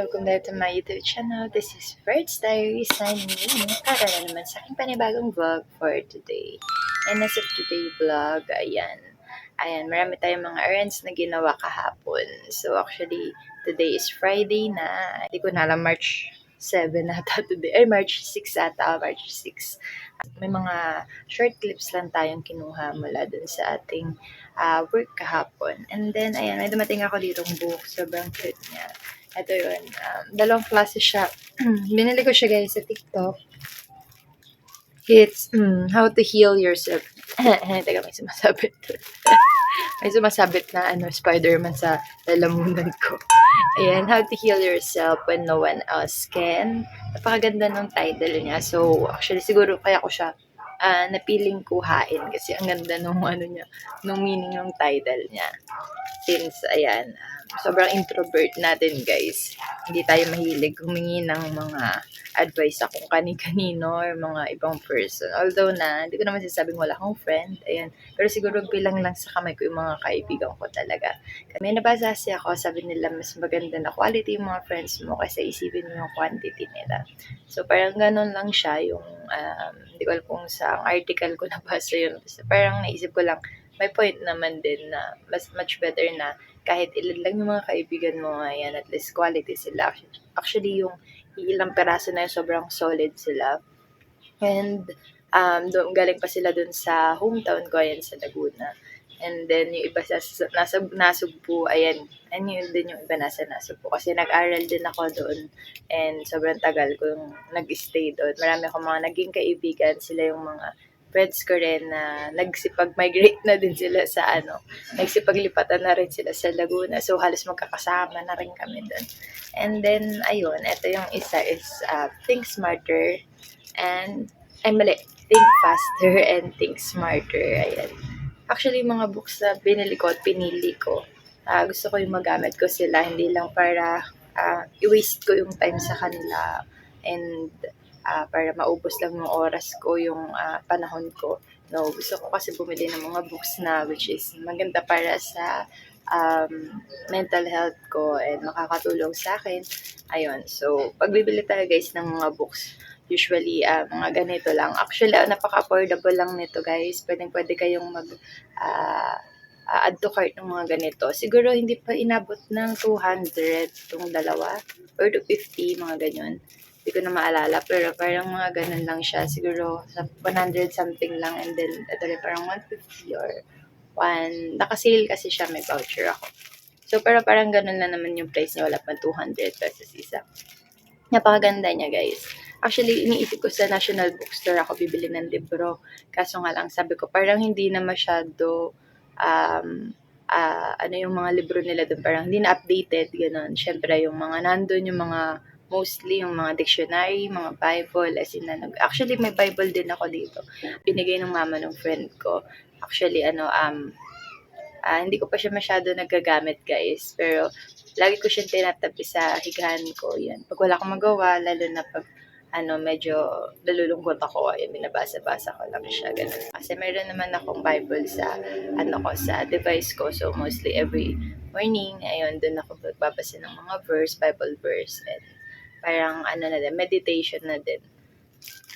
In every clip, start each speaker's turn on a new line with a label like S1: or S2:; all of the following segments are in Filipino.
S1: welcome back to my YouTube channel. This is Bird's Diary signing in para na naman sa aking panibagong vlog for today. And as of today vlog, ayan, marami tayong mga errands na ginawa kahapon. So actually, today is Friday na. Hindi ko na alam, March 7 ata today. Ay, March 6 ata, March 6. May mga short clips lang tayong kinuha mula dun sa ating work kahapon. And then, ayan, may dumating ako ditong book. Sobrang cute niya. Ito yun. Dalawang klase siya. Binili ko siya guys sa TikTok. It's How to Heal Yourself. Teka, may sumasabit. May sumasabit na Spider-Man sa lalamunan ko. Ayan, How to Heal Yourself When No One Else Can. Napakaganda ng title niya. So, actually, siguro kaya ko siya napiling kuhain kasi ang ganda nung nung meaning ng title niya. Since, ayan, sobrang introvert natin guys. Hindi tayo mahilig humingi ng mga advice sa kung kani-kanino or mga ibang person. Although hindi ko naman sasabing wala akong friend. Ayan. Pero siguro bilang lang sa kamay ko yung mga kaibigan ko talaga. May nabasa kasi ako, sabi nila mas maganda na quality yung mga friends mo kaysa isipin mo yung quantity nila. So parang ganun lang siya yung, hindi ko alam kung sa article ko nabasa yun. Basta parang naisip ko lang, may point naman din na mas much better na kahit ilan lang yung mga kaibigan mo, ayan, at least quality sila. Actually, yung ilang peraso na yun, sobrang solid sila. And galing pa sila dun sa hometown ko, ayan, sa Laguna. And then, yung iba nasa Nasugbu, ayan, yun din yung iba nasa Nasugbu. Kasi nag-aral din ako doon. And sobrang tagal kong nag-stay doon. Marami akong mga naging kaibigan. Sila yung mga friends ko rin na nagsipag-migrate na din sila sa nagsipaglipatan na rin sila sa Laguna. So, halos magkakasama na rin kami doon. And then, ayun, ito yung isa is Think Smarter and, Think Faster and Think Smarter. Ayan. Actually, mga books na binili ko at pinili ko, gusto ko yung magamit ko sila, hindi lang para i-waste ko yung time sa kanila and para maubos lang yung oras ko, yung panahon ko. No, gusto ko kasi bumili ng mga books na which is maganda para sa mental health ko and makakatulong sa akin. Ayun, so pagbibili tayo guys ng mga books, usually mga ganito lang. Actually, napaka-affordable lang nito guys. Pwede kayong add to cart ng mga ganito. Siguro hindi pa inabot ng 200 itong dalawa or 250, mga ganyan. Hindi ko na maalala, pero parang mga ganun lang siya. Siguro 100 something lang, and then ito rin parang 150 or 1. Nakasale kasi siya, may voucher ako. So, pero parang ganun na naman yung price niya, wala pa 200 pesos isa. Napakaganda niya guys. Actually, iniisip ko sa National Bookstore ako bibili ng libro. Kaso nga lang, sabi ko, parang hindi na masyado yung mga libro nila doon, parang hindi na updated, gano'n. Siyempre, yung mga nandun, yung mga mostly yung mga dictionary, mga Bible, as in actually may Bible din ako dito. Binigay ng mama ng friend ko. Actually, hindi ko pa siya masyado nagagamit guys, pero lagi ko siyang tinatabi sa higahan ko. Yan. Pag wala akong magawa, lalo na pag medyo nalulungkot ako, ayun, binabasa-basa ko lang siya, ganun. Kasi meron naman akong Bible sa, sa device ko. So, mostly every morning, ayun, dun ako magbabasa ng mga Bible verse, and parang, meditation na din.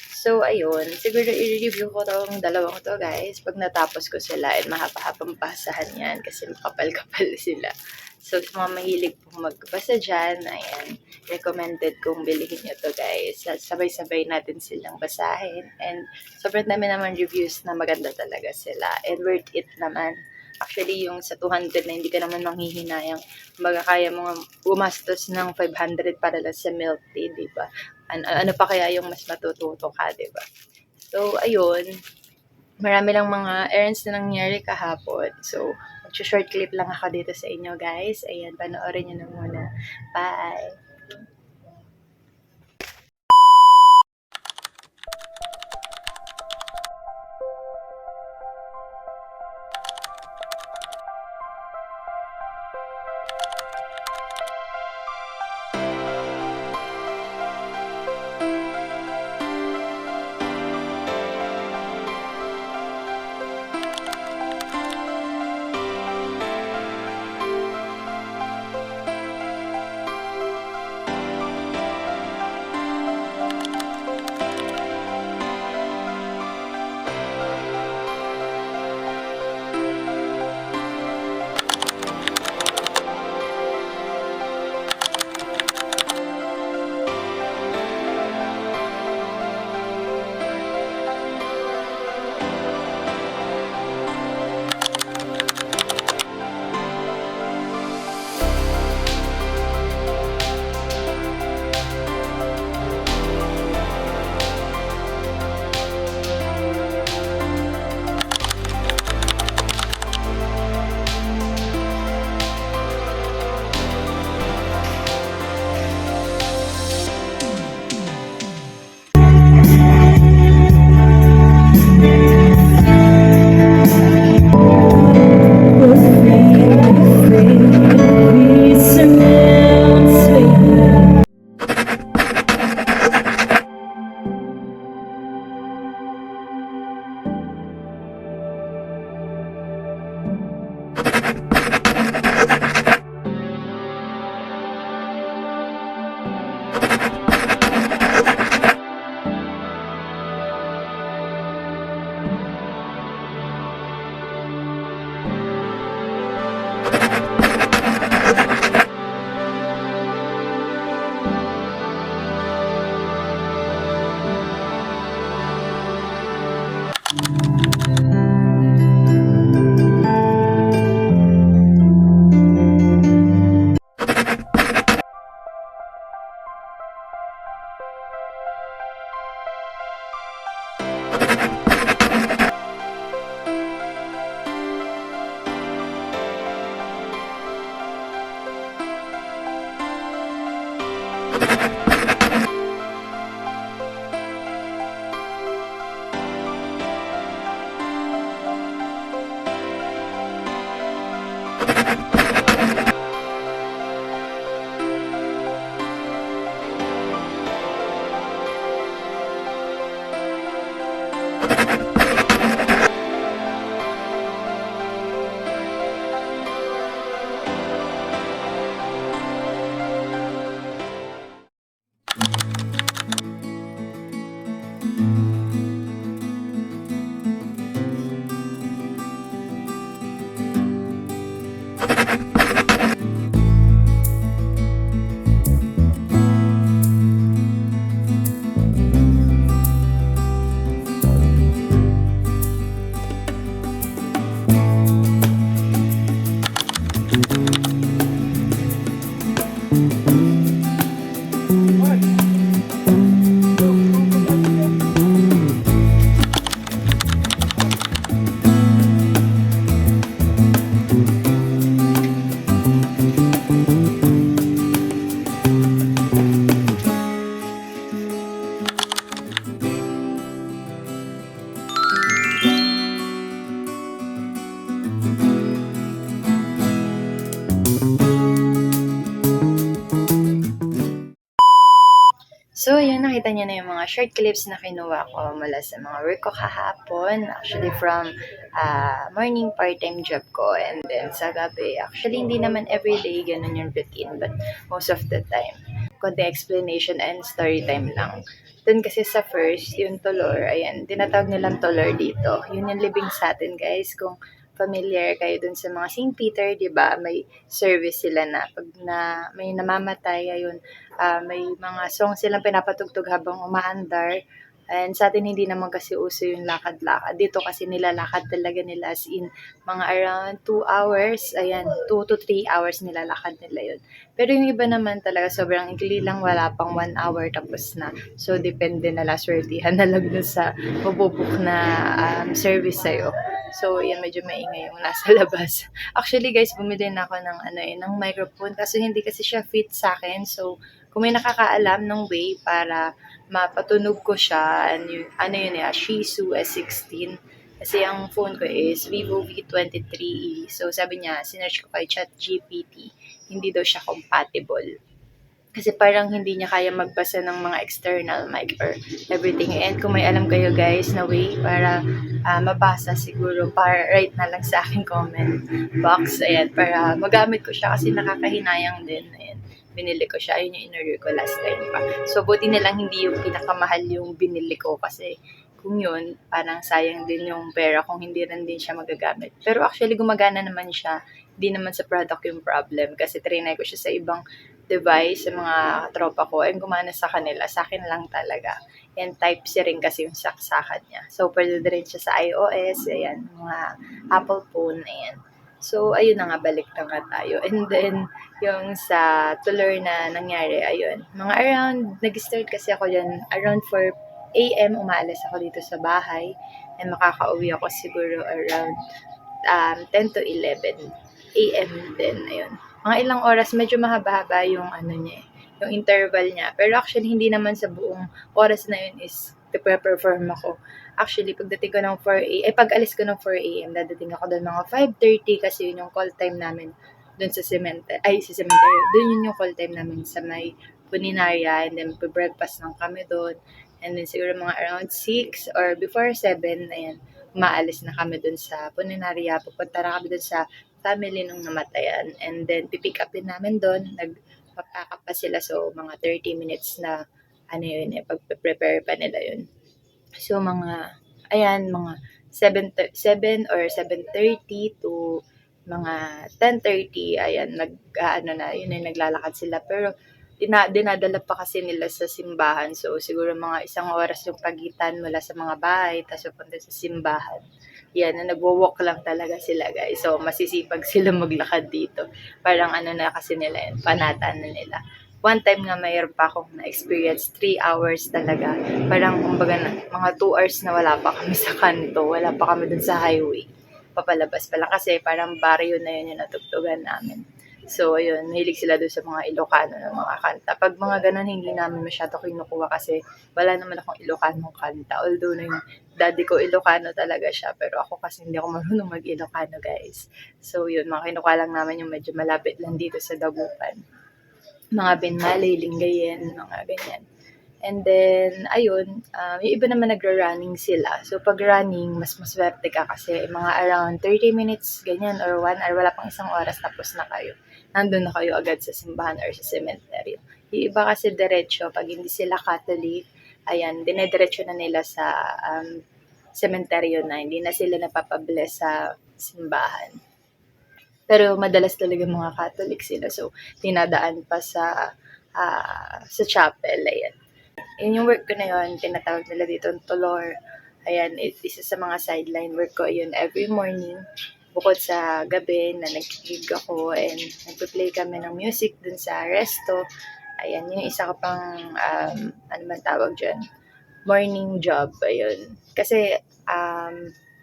S1: So, ayun, siguro i-review ko tong dalawang to guys. Pag natapos ko sila, and mahaba-habang basahan yan kasi makapal-kapal sila. So, sa mga mahilig pong magbasa dyan, ayan, recommended kong bilihin nyo to guys. Sabay-sabay natin silang basahin. And sobrang dami naman reviews na maganda talaga sila. And worth it naman. Actually, yung sa 200 na hindi ka naman manghihinayang. Kumbaga, kaya mo gumastos ng 500 para lang sa milk tea, di ba? Ano pa kaya yung mas matututo ka, di ba? So, ayun. Marami lang mga errands na nangyari kahapon. So, short clip lang ako dito sa inyo, guys. Ayan, panoorin nyo na muna. Bye! So, yun, nakita niyo na yung mga short clips na kinuha ko mula sa mga work ko kahapon. Actually, from morning part-time job ko. And then, sa gabi, actually, hindi naman everyday ganun yung routine. But most of the time, konti explanation and story time lang. Dun kasi sa first, yung Tolor, ayan, tinatawag nilang Tolor dito. Yun yung living sa atin, guys. Kung familiar kayo dun sa mga St. Peter, di ba? May service sila na pag na may namamatay, ayun, may mga songs silang pinapatugtog habang umaandar. And sa atin hindi naman kasi uso yung lakad-lakad. Dito kasi nilalakad talaga nila as in mga around 2 hours. Ayan, 2 to 3 hours nilalakad nila yun. Pero yung iba naman talaga sobrang ikli lang, wala pang 1 hour tapos na. So depende na lang, swertihan na lang dun sa mabubuk na service sa'yo. So, yan, medyo maingay yung nasa labas. Actually, guys, bumili na ako ng, ng microphone kasi hindi kasi siya fit sa akin. So, kung may nakakaalam ng way para mapatunog ko siya, yun Shizu S16. Kasi ang phone ko is Vivo V23e. So, sabi niya, sinearch ko kay ChatGPT, hindi daw siya compatible. Kasi parang hindi niya kaya magbasa ng mga external mic or everything. And kung may alam kayo guys na way para mabasa siguro, para write na lang sa aking comment box. Ayan, para magamit ko siya kasi nakakahinayang din. Ayan, binili ko siya. Ayun yung in-order ko last time pa. So, buti na lang hindi yung pinakamahal yung binili ko kasi kung yun, parang sayang din yung pera kung hindi rin din siya magagamit. Pero actually, gumagana naman siya. Hindi naman sa product yung problem kasi trinay ko siya sa ibang device sa mga tropa ko and gumana sa kanila. Sa akin lang talaga. And Type-C rin kasi yung saksakan niya. So, pwede rin siya sa iOS, ayan, mga Apple phone, ayan. So, ayun na nga, balik na nga tayo. And then, yung sa Tulor na nangyari, ayun, mga around, nag-start kasi ako dyan, around 4 a.m. umaalis ako dito sa bahay and makakauwi ako siguro around 10 to 11 a.m. din, ayun. Mga ilang oras, medyo mahaba-haba yung niya, yung interval niya. Pero actually, hindi naman sa buong oras na yun is perform ako. Actually, pagdating ko ng 4 a.m., pag alis ko ng 4 a.m., dadating ako doon mga 5:30 kasi yun yung call time namin doon sa cemetery. Doon yun yung call time namin sa may Puninaria and then breakfast lang kami doon. And then siguro mga around 6 or before 7, ayan, umaalis na kami doon sa Puninaria. Pupunta na kami doon sa family nung namatayan. And then, pipick upin namin doon. Nag-pack up pa sila. So, mga 30 minutes na, pag-prepare pa nila yun. So, mga 7 or 7:30 to mga 10:30, ayan, naglalakad sila. Pero, dinadala pa kasi nila sa simbahan. So, siguro mga isang oras yung pagitan mula sa mga bahay, tapos pupunta sa simbahan. Yan, na nagwo-walk lang talaga sila guys. So, masisipag sila maglakad dito. Parang na kasi nila yun, panata na nila. One time nga mayroon pa akong na-experience, 3 hours talaga. Parang kumbaga mga 2 hours na wala pa kami sa kanto, wala pa kami dun sa highway. Papalabas pa lang kasi parang baryo na yun yung natugtugan namin. So, ayun, mahilig sila doon sa mga Ilocano ng mga kanta. Pag mga ganun, hindi namin masyado kinukuha kasi wala naman akong Ilocano kanta. Although na yung daddy ko Ilocano talaga siya, pero ako kasi hindi ako marunong mag-Ilocano, guys. So, yun, mga kinukuha lang namin yung medyo malapit lang dito sa Dagupan. Mga Benmali, Lingayen, mga ganyan. And then, ayun, yung iba naman nagra-running sila. So, pag running, mas maswerte ka kasi mga around 30 minutes, ganyan, or 1 hour, wala pang isang oras, tapos na kayo. nandun na kayo agad sa simbahan or sa sementeryo. Yung iba kasi diretso, pag hindi sila Catholic, ayan, dinediretso na nila sa sementeryo na, hindi na sila napapabless sa simbahan. Pero madalas talaga mga Catholic sila, so dinadaan pa sa chapel, ayan. Yun yung work ko na yun, tinatawag nila dito Tolor. Ayan, isa sa mga sideline work ko yun every morning. Bukod sa gabi na nag-gig ako and nagpe-play kami ng music dun sa resto. Ayan, yung isa ko pang, ano man tawag dyan, morning job, ayun. Kasi,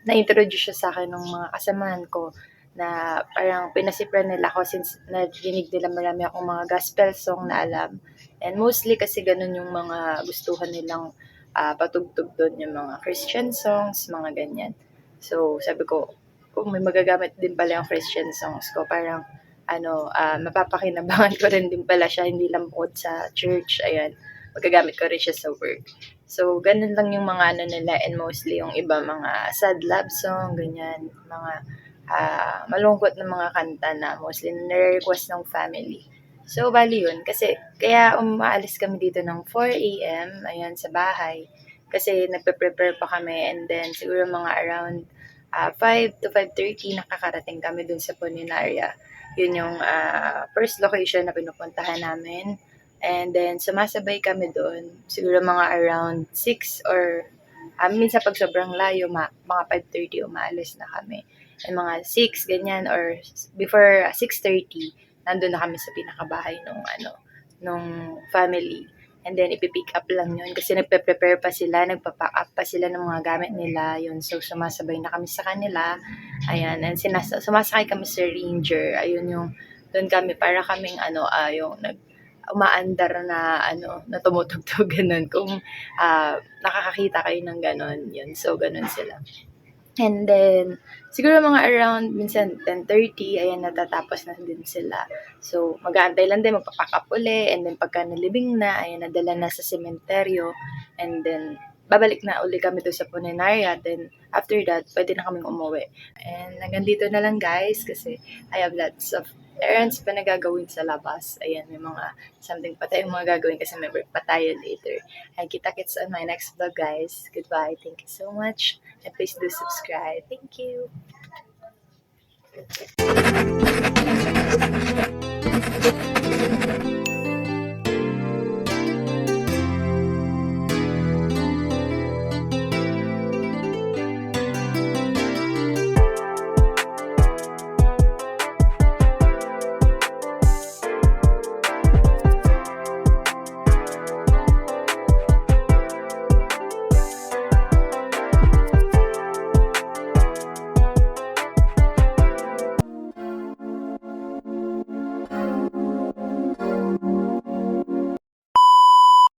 S1: na-introduce siya sa akin ng mga kasamahan ko na parang pinasipran nila ako since narinig nila marami akong mga gospel song na alam. And mostly kasi ganun yung mga gustuhan nilang patugtog doon, yung mga Christian songs, mga ganyan. So, sabi ko, kung may magagamit din pala yung Christian songs ko, parang mapapakinabangan ko rin din pala siya, hindi lang bukod sa church, ayan, magagamit ko rin siya sa work. So, ganun lang yung mga ano nila and mostly yung iba mga sad love song, ganyan, mga malungkot na mga kanta na mostly nire-request ng family. So, bali yun. Kasi, kaya umaalis kami dito ng 4 a.m. Ayan, sa bahay. Kasi nagpe-prepare pa kami and then siguro mga around 5 to 5:30 nakakarating kami dun sa Puninaria. Yun yung first location na pinupuntahan namin. And then, sumasabay kami doon. Siguro mga around 6 or minsan pag sobrang layo, mga 5:30 umaalis na kami. And mga 6, ganyan, or before 6:30, nandun na kami sa pinakabahay nung family. And then, ipipick up lang yun kasi nagpe-prepare pa sila, nagpa-pack up pa sila ng mga gamit nila. Yun, so sumasabay na kami sa kanila. Ayan, and sumasakay kami sa Ranger. Ayun yung, doon kami, para kaming yung umaandar na tumutugtog, ganun. Kung nakakakita kayo ng ganun, yun. So, ganun sila. And then, siguro mga around, minsan 10:30, ayan, natatapos na din sila. So, mag-aantay lang din, magpapack up uli, and then pagka nalibing na, ayan, nadala na sa sementeryo, and then, babalik na uli kami doon sa Puninaria, then, after that, pwede na kaming umuwi. And, hanggang dito na lang, guys, kasi I have lots of errands pa na gagawin sa labas. Ayan, may mga something pa tayong mga gagawin kasi may work pa tayo later. And kita-kits on my next vlog, guys. Goodbye. Thank you so much. And please do subscribe. Thank you.